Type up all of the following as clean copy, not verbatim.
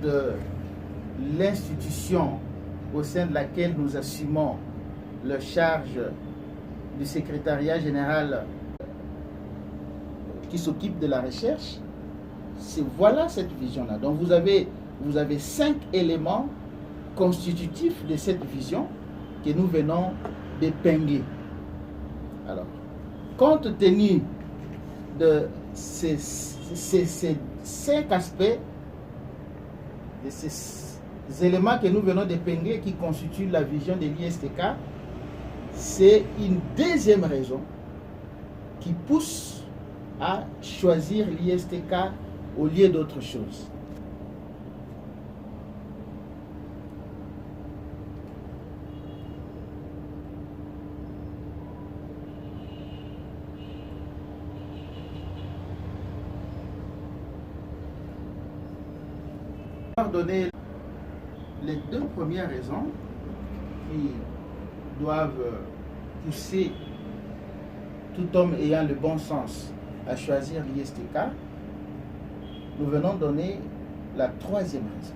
de l'institution au sein de laquelle nous assumons la charge du secrétariat général qui s'occupe de la recherche, voilà cette vision-là. Donc vous avez 5 éléments constitutifs de cette vision que nous venons d'épingler. Alors, compte tenu de ces 5 aspects, de ces éléments que nous venons d'épingler qui constituent la vision de l'ISTK, c'est une deuxième raison qui pousse à choisir l'ISTK au lieu d'autre chose. Je vais donner les 2 premières raisons qui doivent pousser tout homme ayant le bon sens à choisir l'ISTK. Nous venons donner la 3e raison.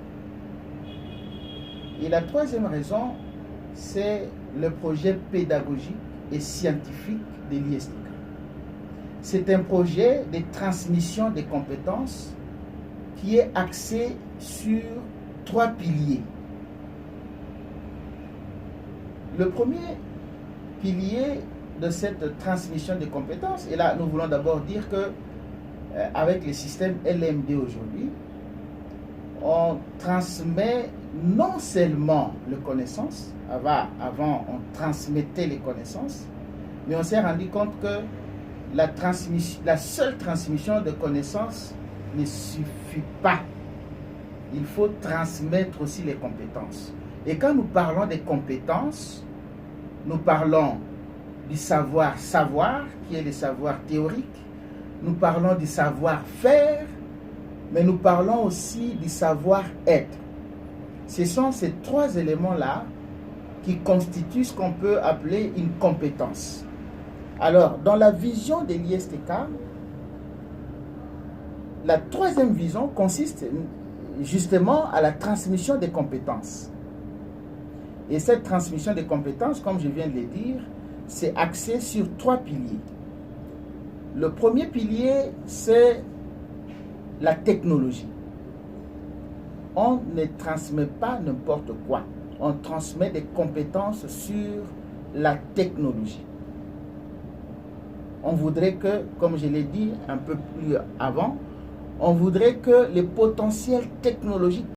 Et la 3e raison, c'est le projet pédagogique et scientifique de l'ISTK. C'est un projet de transmission des compétences qui est axé sur 3 piliers. Le premier pilier de cette transmission des compétences, et là nous voulons d'abord dire que avec le système LMD aujourd'hui, on transmet non seulement les connaissances, avant on transmettait les connaissances, mais on s'est rendu compte que la seule transmission de connaissances ne suffit pas. Il faut transmettre aussi les compétences. Et quand nous parlons des compétences, nous parlons du savoir-savoir, qui est le savoir théorique. Nous parlons du savoir-faire, mais nous parlons aussi du savoir-être. Ce sont ces 3 éléments-là qui constituent ce qu'on peut appeler une compétence. Alors, dans la vision de l'ISTK, la 3e vision consiste justement à la transmission des compétences. Et cette transmission des compétences, comme je viens de le dire, c'est axé sur 3 piliers. Le premier pilier, c'est la technologie. On ne transmet pas n'importe quoi. On transmet des compétences sur la technologie. On voudrait que, comme je l'ai dit un peu plus avant, on voudrait que les potentiels technologiques